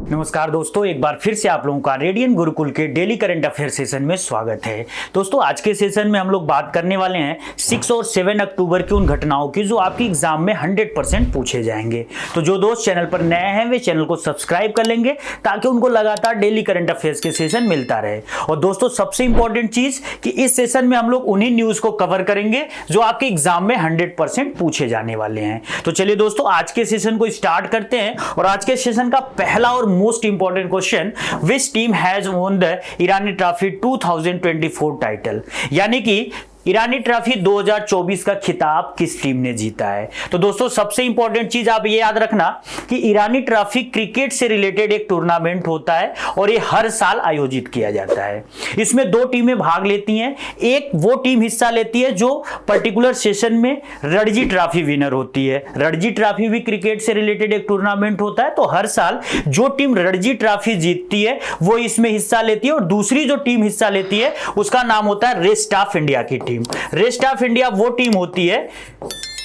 नमस्कार दोस्तों, एक बार फिर से आप लोगों का रेडियन गुरुकुल के डेली करंट अफेयर सेशन में स्वागत है। दोस्तों, आज के सेशन में हम लोग बात करने वाले हैं 6 और 7 अक्टूबर की उन घटनाओं की जो आपकी एग्जाम में 100% पूछे जाएंगे। तो जो दोस्त चैनल पर नए हैं वे चैनल को सब्सक्राइब कर लेंगे ताकि उनको लगातार डेली करंट अफेयर्स के सेशन मिलता रहे। और दोस्तों, सबसे इंपॉर्टेंट चीज कि इस सेशन में हम लोग उन्हीं न्यूज को कवर करेंगे जो आपके एग्जाम में 100% पूछे जाने वाले हैं। तो चलिए दोस्तों, आज के सेशन को स्टार्ट करते हैं। और आज के सेशन का पहला और most important question, which team has won the Irani trophy 2024 title, यानी कि ईरानी ट्रॉफी 2024 का खिताब किस टीम ने जीता है। तो दोस्तों, सबसे इंपॉर्टेंट चीज आप ये याद रखना कि ईरानी ट्रॉफी क्रिकेट से रिलेटेड एक टूर्नामेंट होता है और ये हर साल आयोजित किया जाता है। इसमें 2 टीमें भाग लेती हैं। एक वो टीम हिस्सा लेती है जो पर्टिकुलर सेशन में रणजी ट्रॉफी विनर होती है। रणजी ट्रॉफी भी क्रिकेट से रिलेटेड एक टूर्नामेंट होता है, तो हर साल जो टीम रणजी ट्रॉफी जीतती है वो इसमें हिस्सा लेती है और दूसरी जो टीम हिस्सा लेती है उसका नाम होता है रेस्ट ऑफ इंडिया की टीम। रेस्ट ऑफ इंडिया वो टीम होती है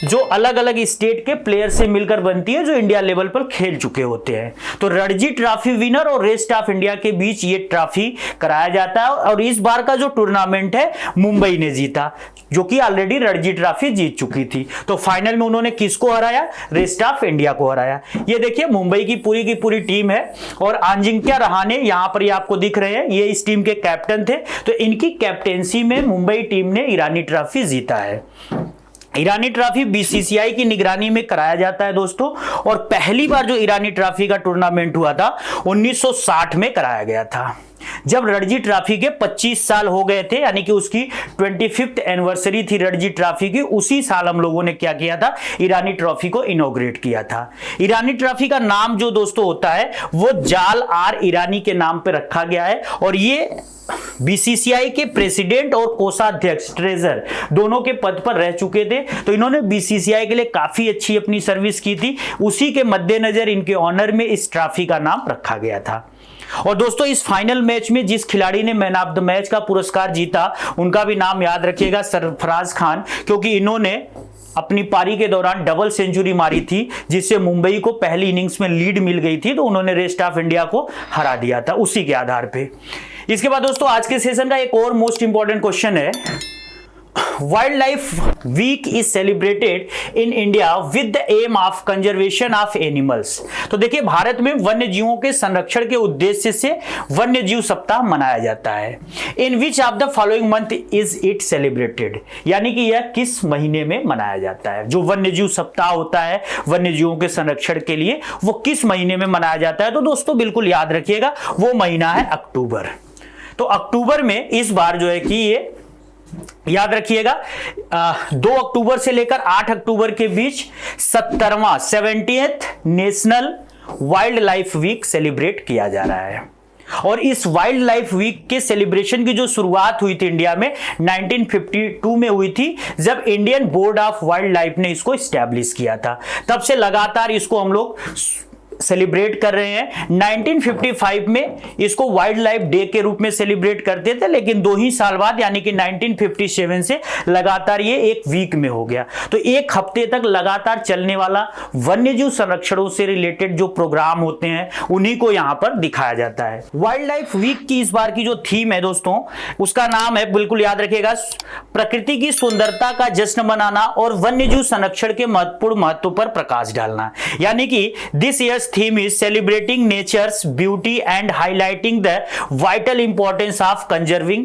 जो अलग अलग स्टेट के प्लेयर से मिलकर बनती है जो इंडिया लेवल पर खेल चुके होते हैं। तो रणजी ट्रॉफी विनर और रेस्ट ऑफ इंडिया के बीच ये ट्रॉफी कराया जाता है और इस बार का जो टूर्नामेंट है मुंबई ने जीता, जो कि ऑलरेडी रणजी ट्रॉफी जीत चुकी थी। तो फाइनल में उन्होंने किसको हराया? रेस्ट ऑफ इंडिया को हराया। ये देखिए, मुंबई की पूरी टीम है और अजिंक्य रहाणे यहां पर ये आपको दिख रहे हैं, ये इस टीम के कैप्टन थे। तो इनकी कैप्टेंसी में मुंबई टीम ने ईरानी ट्रॉफी जीता है। ईरानी ट्रॉफी बीसीसीआई की निगरानी में कराया जाता है दोस्तों, और पहली बार जो ईरानी ट्रॉफी का टूर्नामेंट हुआ था 1960 में कराया गया था, जब रणजी ट्रॉफी के 25 साल हो गए थे, यानी कि उसकी 25th एनिवर्सरी थी रणजी ट्रॉफी की। उसी साल हम लोगों ने क्या किया था? ईरानी ट्रॉफी को इनॉग्रेट किया था। ईरानी ट्रॉफी का नाम जो दोस्तों होता है वो जाल आर ईरानी के नाम पे रखा गया है और ये बीसीसीआई के प्रेसिडेंट और कोषाध्यक्ष ट्रेजर दोनों के पद पर रह चुके थे। तो इन्होंने बीसीसीआई के लिए काफी अच्छी अपनी सर्विस की थी। उसी के मद्देनजर इनके ऑनर में इस ट्रॉफी का नाम रखा गया था। और दोस्तों, इस फाइनल मैच में जिस खिलाड़ी ने मैन ऑफ द मैच का पुरस्कार जीता उनका भी नाम याद रखिएगा, सरफराज खान, क्योंकि इन्होंने अपनी पारी के दौरान डबल सेंचुरी मारी थी जिससे मुंबई को पहली इनिंग्स में लीड मिल गई थी। तो उन्होंने रेस्ट ऑफ इंडिया को हरा दिया था उसी के आधार पे। इसके बाद दोस्तों, आज के सेशन का एक और मोस्ट इंपॉर्टेंट क्वेश्चन है, wildlife week is celebrated in India with the aim of conservation of animals. तो देखिए, भारत में वन्य जीवों के संरक्षण के उद्देश्य से वन्य जीव सप्ताह मनाया जाता है। In which of the following month is it celebrated, यानी कि यह किस महीने में मनाया जाता है? जो वन्य जीव सप्ताह होता है वन्य जीवों के संरक्षण के लिए, वो किस महीने में मनाया जाता है? तो दोस्तों बिल्कुल याद रखिएगा, वो महीना है अक्टूबर। तो अक्टूबर में इस बार जो है कि ये याद रखिएगा 2 अक्टूबर से लेकर 8 अक्टूबर के बीच 70th national wildlife week celebrate किया जा रहा है। और इस वाइल्ड लाइफ वीक के सेलिब्रेशन की जो शुरुआत हुई थी इंडिया में 1952 में हुई थी, जब Indian board of wild life ने इसको स्टैब्लिश किया था। तब से लगातार इसको हम लोग सेलिब्रेट कर रहे हैं। 1955 में इसको वाइल्ड लाइफ डे के रूप में सेलिब्रेट करते थे, लेकिन 2 ही साल बाद यानी कि 1957 से लगातार ये एक वीक में हो गया। तो एक हफ्ते तक लगातार चलने वाला वन्यजीव संरक्षणों से रिलेटेड जो प्रोग्राम होते हैं उन्हीं को यहां पर दिखाया जाता है। वाइल्ड लाइफ वीक की इस बार की जो थीम है दोस्तों, उसका नाम है, बिल्कुल याद रखिएगा, प्रकृति की सुंदरता का जश्न मनाना और वन्यजीव संरक्षण के महत्वपूर्ण महत्व पर प्रकाश डालना। यानी कि this years theme is celebrating nature's beauty and highlighting the vital importance of conserving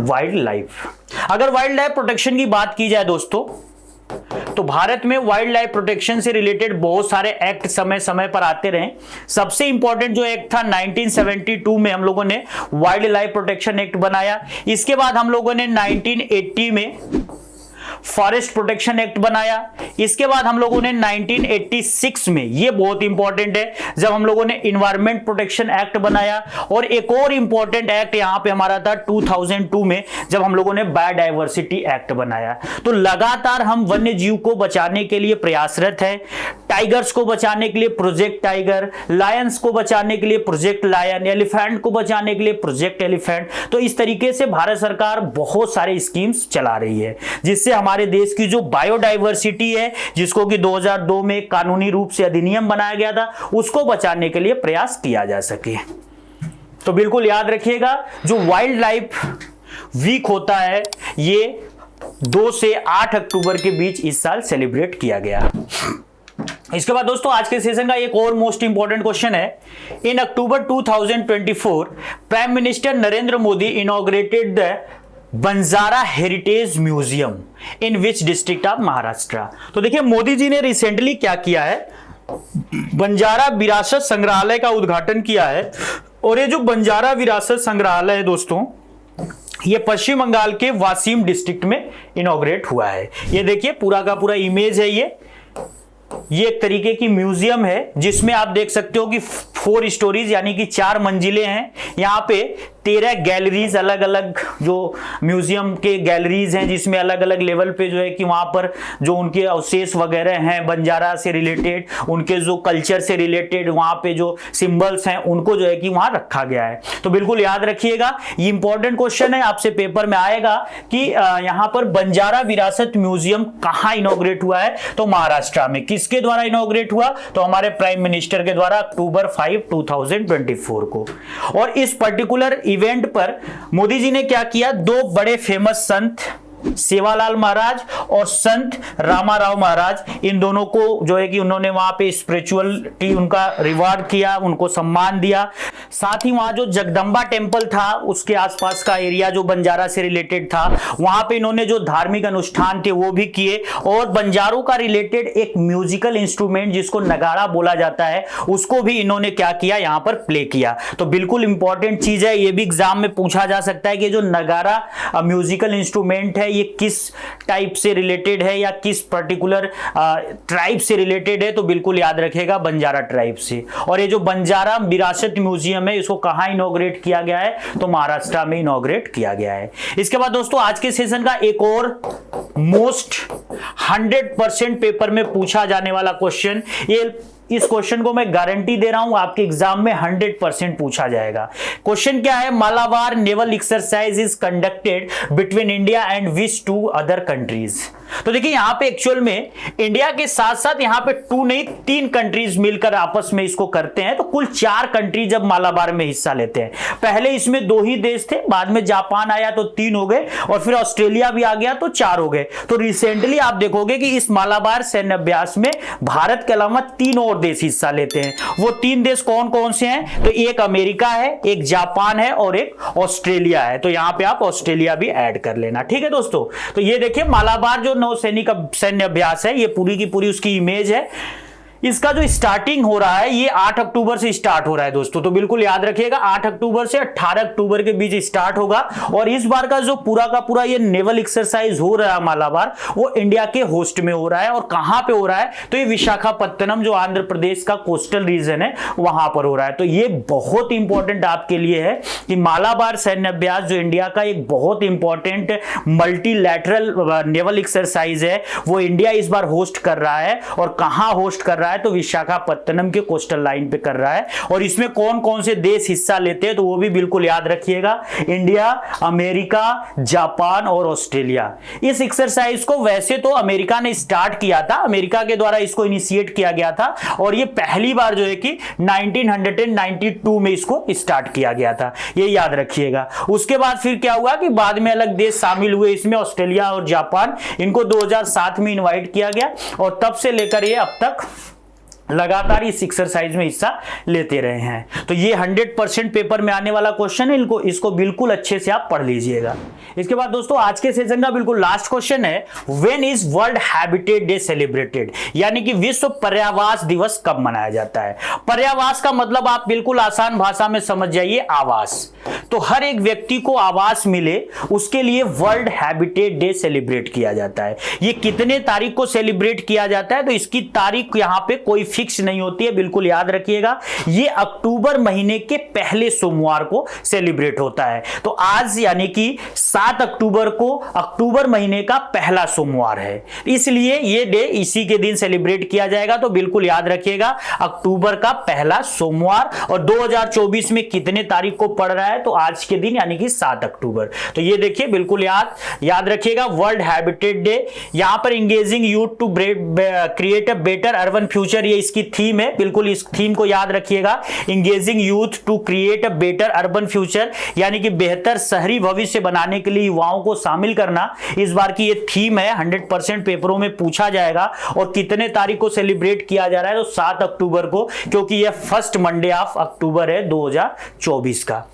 wildlife। अगर वाइल्ड लाइफ प्रोटेक्शन की बात की जाए दोस्तों, तो भारत में वाइल्ड लाइफ प्रोटेक्शन से रिलेटेड बहुत सारे एक्ट समय समय पर आते रहे। सबसे इंपॉर्टेंट जो एक्ट था 1972 में हम लोगों ने वाइल्ड लाइफ प्रोटेक्शन एक्ट बनाया। इसके बाद हम लोगों ने 1980 में फॉरेस्ट प्रोटेक्शन एक्ट बनाया। इसके बाद हम लोगों ने 1986 में, ये बहुत इंपॉर्टेंट है, जब हम लोगों ने इन्वायरमेंट प्रोटेक्शन एक्ट बनाया। और एक और इंपॉर्टेंट एक्ट यहां पे हमारा था 2002 में, जब हम लोगों ने बायोडायवर्सिटी एक्ट बनाया। तो लगातार हम वन्य जीव को बचाने के लिए प्रयासरत है। टाइगर्स को बचाने के लिए प्रोजेक्ट टाइगर, लायंस को बचाने के लिए प्रोजेक्ट लायन, एलिफेंट को बचाने के लिए प्रोजेक्ट एलिफेंट। तो इस तरीके से भारत सरकार बहुत सारे स्कीम्स चला रही है जिससे हमारे हमारे देश की जो बायोडाइवर्सिटी है, जिसको कि 2002 में कानूनी रूप से अधिनियम बनाया गया था, उसको बचाने के लिए प्रयास किया जा सके। तो बिल्कुल याद रखिएगा, जो वाइल्ड लाइफ वीक होता है ये 2 से 8 अक्टूबर के बीच इस साल सेलिब्रेट किया गया। इसके बाद दोस्तों आज के सेशन का एक और मोस्ट इंपॉर्टेंट क्वेश्चन है, इन अक्टूबर 2024 prime minister Narendra Modi inaugurated the Banjara heritage museum in which district of Maharashtra. तो देखिए मोदी जी ने रिसेंटली क्या किया है, बंजारा विरासत संग्रहालय का उद्घाटन किया है। और ये जो बंजारा विरासत संग्रहालय है दोस्तों, ये पश्चिम बंगाल के वासीम डिस्ट्रिक्ट में इनॉग्रेट हुआ है। ये देखिए पूरा का पूरा इमेज है। ये एक तरीके की म्यूजियम है जिसमें आप देख सकते हो कि 4 स्टोरीज यानी कि 4 मंजिलें हैं। यहाँ पे 13 गैलरीज, अलग अलग जो म्यूजियम के गैलरीज हैं, जिसमें अलग अलग लेवल पे जो है कि वहां पर जो उनके अवशेष वगैरह हैं बंजारा से रिलेटेड, उनके जो कल्चर से रिलेटेड वहां पे जो सिंबल्स हैं उनको जो है कि वहां रखा गया है। तो बिल्कुल याद रखिएगा, ये इंपॉर्टेंट क्वेश्चन है, आपसे पेपर में आएगा कि यहाँ पर बंजारा विरासत म्यूजियम कहाँ इनॉग्रेट हुआ है। तो महाराष्ट्र में। किसके द्वारा इनॉग्रेट हुआ? तो हमारे प्राइम मिनिस्टर के द्वारा अक्टूबर 5, 2024 को। और इस पर्टिकुलर इवेंट पर मोदी जी ने क्या किया, 2 बड़े फेमस संत सेवालाल महाराज और संत रामाराव महाराज, इन दोनों को जो है कि उन्होंने वहां पे स्पिरिचुअलिटी उनका रिवार्ड किया, उनको सम्मान दिया। साथ ही वहां जो जगदम्बा टेम्पल था उसके आसपास का एरिया जो बंजारा से रिलेटेड था, वहां पे इन्होंने जो धार्मिक अनुष्ठान थे वो भी किए। और बंजारों का रिलेटेड एक म्यूजिकल इंस्ट्रूमेंट जिसको नगाड़ा बोला जाता है, उसको भी इन्होंने क्या किया, यहां पर प्ले किया। तो बिल्कुल इंपॉर्टेंट चीज है, ये भी एग्जाम में पूछा जा सकता है कि जो नगाड़ा म्यूजिकल इंस्ट्रूमेंट है ये किस टाइप से रिलेटेड है या किस पर्टिकुलर ट्राइब से रिलेटेड है। तो बिल्कुल याद रखेगा बंजारा ट्राइब से। और ये जो बंजारा विरासत म्यूजियम है इसको कहां इनॉग्रेट किया गया है? तो महाराष्ट्र में इनॉग्रेट किया गया है। इसके बाद दोस्तों आज के सेशन का एक और मोस्ट 100% पेपर में पूछा जाने वाला क्वेश्चन, ये इस क्वेश्चन को मैं गारंटी दे रहा हूं आपके एग्जाम में 100% पूछा जाएगा। क्वेश्चन क्या है, Malabar naval exercise is conducted between India and which 2 other countries. तो देखिए यहां पे एक्चुअल में इंडिया के साथ साथ यहां पे 2 नहीं 3 कंट्रीज मिलकर आपस में इसको करते हैं। तो कुल 4 कंट्री जब मालाबार में हिस्सा लेते हैं। पहले इसमें 2 ही देश थे, बाद में जापान आया तो 3 हो गए, और फिर ऑस्ट्रेलिया भी आ गया तो 4 हो गए। तो रिसेंटली आप देखोगे कि इस मालाबार सैन्य अभ्यास में भारत के अलावा 3 और देश हिस्सा लेते हैं। वो 3 देश कौन कौन से हैं? तो एक अमेरिका है, एक जापान है और एक ऑस्ट्रेलिया है। तो यहां पे आप ऑस्ट्रेलिया भी ऐड कर लेना, ठीक है दोस्तों। तो ये देखिए मालाबार जो नौसैनिक सैन्य अभ्यास है, ये पूरी की पूरी उसकी इमेज है। इसका जो स्टार्टिंग हो रहा है ये 8 अक्टूबर से स्टार्ट हो रहा है दोस्तों। तो बिल्कुल याद रखिएगा 8 अक्टूबर से 18 अक्टूबर के बीच स्टार्ट होगा। और इस बार का जो पूरा का पूरा ये नेवल एक्सरसाइज हो रहा है मालाबार, वो इंडिया के होस्ट में हो रहा है। और कहां पे हो रहा है? तो ये विशाखापत्तनम जो आंध्र प्रदेश का कोस्टल रीजन है वहां पर हो रहा है। तो ये बहुत इंपॉर्टेंट आपके लिए है कि मालाबार सैन्य अभ्यास जो इंडिया का एक बहुत इंपॉर्टेंट मल्टीलैटरल नेवल एक्सरसाइज है, वो इंडिया इस बार होस्ट कर रहा है। और कहां होस्ट कर रहा है? तो विशाखापत्तनम के कोस्टल लाइन पे कर रहा है। और इसमें कौन कौन से देश हिस्सा लेते हैं तो वो भी बिल्कुल याद रखिएगा, इंडिया, अमेरिका, जापान और ऑस्ट्रेलिया। इस एक्सरसाइज को वैसे तो अमेरिका ने स्टार्ट किया था, अमेरिका के द्वारा इसको इनिशिएट किया गया था। और ये पहली बार जो है कि 1992 में इसको स्टार्ट किया गया था, ये याद रखिएगा। उसके बाद फिर क्या हुआ कि बाद में अलग देश शामिल हुए इसमें, ऑस्ट्रेलिया और जापान। इनको 2007 में इनवाइट किया गया और तब से लेकर ये अब तक लगातार इस एक्सरसाइज में हिस्सा लेते रहे हैं। तो ये 100% पेपर में आने वाला क्वेश्चन है, इसको बिल्कुल अच्छे से आप पढ़ लीजिएगा। इसके बाद दोस्तों आज के सेशन का बिल्कुल लास्ट क्वेश्चन है, when is world habitat day celebrated, यानी कि विश्व पर्यावास दिवस कब मनाया जाता है। पर्यावास का मतलब आप बिल्कुल आसान भाषा में समझ जाइए, आवास। तो हर एक व्यक्ति को आवास मिले उसके लिए वर्ल्ड हैबिटेट डे सेलिब्रेट किया जाता है। ये कितने तारीख को सेलिब्रेट किया जाता है? तो इसकी तारीख यहां पे कोई फिक्स नहीं होती है, बिल्कुल याद रखिएगा। ये अक्टूबर महीने के पहले सोमवार को सेलिब्रेट होता है। तो आज यानी कि 7 अक्टूबर को अक्टूबर महीने का पहला सोमवार है, इसलिए ये डे इसी के दिन सेलिब्रेट किया जाएगा। तो बिल्कुल याद रखिएगा अक्टूबर का पहला सोमवार। और 2024 में कितने तारीख को पड़ रहा है? तो आज के दिन यानी कि 7 अक्टूबर। तो ये देखिए बिल्कुल याद रखिएगा, वर्ल्ड हैबिटेट डे। यहां पर engaging youth to create a better urban future, ये इसकी थीम है, बिल्कुल इस थीम को याद रखिएगा, engaging youth to create a better urban future, यानी कि बेहतर शहरी भविष्य बनाने के लिए युवाओं को शामिल करना इस बार की ये थीम है। 100% पेपरों में पूछा जाएगा। और कितने तारीख को सेलिब्रेट किया जा रहा है, तो 7 अक्टूबर को, क्योंकि यह फर्स्ट मंडे ऑफ अक्टूबर है 2024 का।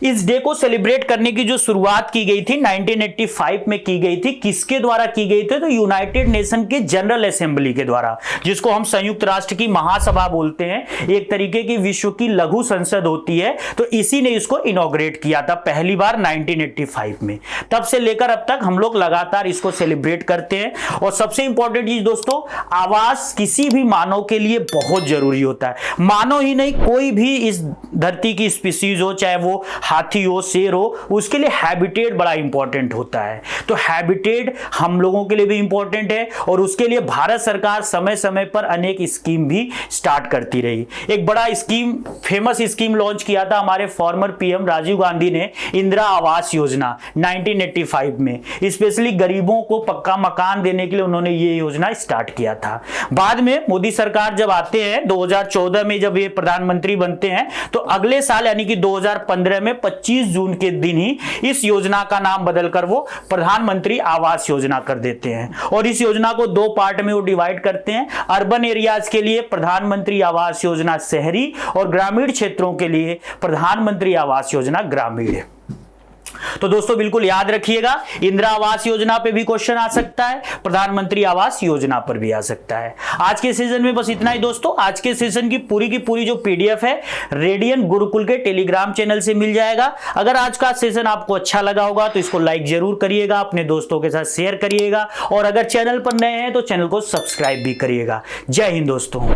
इस डे को सेलिब्रेट करने की जो शुरुआत की गई थी 1985 में की गई थी, किसके द्वारा की गई थी, तो यूनाइटेड नेशन के जनरल असेंबली के द्वारा, जिसको हम संयुक्त राष्ट्र की महासभा बोलते हैं, एक तरीके की विश्व की लघु संसद होती है। तो इसी ने इसको इनॉग्रेट किया था पहली बार 1985 में। तब से लेकर अब तक हम लोग लगातार इसको सेलिब्रेट करते हैं। और सबसे इंपॉर्टेंट चीज दोस्तों, आवास किसी भी मानव के लिए बहुत जरूरी होता है। मानव ही नहीं, कोई भी इस धरती की स्पीसीज हो, चाहे वो हाथी हो, शेर हो, उसके लिए हैबिटेट बड़ा इंपॉर्टेंट होता है। तो हैबिटेट हम लोगों के लिए भी इंपॉर्टेंट है, और उसके लिए भारत सरकार समय समय पर अनेक स्कीम भी स्टार्ट करती रही। एक बड़ा स्कीम, फेमस स्कीम लॉन्च किया था हमारे फॉर्मर पीएम राजीव गांधी ने, इंदिरा आवास योजना 1985 में। स्पेशली गरीबों को पक्का मकान देने के लिए उन्होंने ये योजना स्टार्ट किया था। बाद में मोदी सरकार जब आते हैं 2014 में, जब ये प्रधानमंत्री बनते हैं, तो अगले साल यानी कि 2015 में 25 जून के दिन ही इस योजना का नाम बदलकर वो प्रधानमंत्री आवास योजना कर देते हैं। और इस योजना को 2 पार्ट में वो डिवाइड करते हैं। अर्बन एरियाज के लिए प्रधानमंत्री आवास योजना शहरी, और ग्रामीण क्षेत्रों के लिए प्रधानमंत्री आवास योजना ग्रामीण। तो दोस्तों बिल्कुल याद रखिएगा, इंदिरा आवास योजना पे भी क्वेश्चन आ सकता है, प्रधानमंत्री आवास योजना पर भी आ सकता है। आज के सेशन में बस इतना ही दोस्तों। आज के सेशन की पूरी जो पीडीएफ है रेडियन गुरुकुल के टेलीग्राम चैनल से मिल जाएगा। अगर आज का सेशन आपको अच्छा लगा होगा तो इसको लाइक जरूर करिएगा, अपने दोस्तों के साथ शेयर करिएगा, और अगर चैनल पर नए हैं तो चैनल को सब्सक्राइब भी करिएगा। जय हिंद दोस्तों।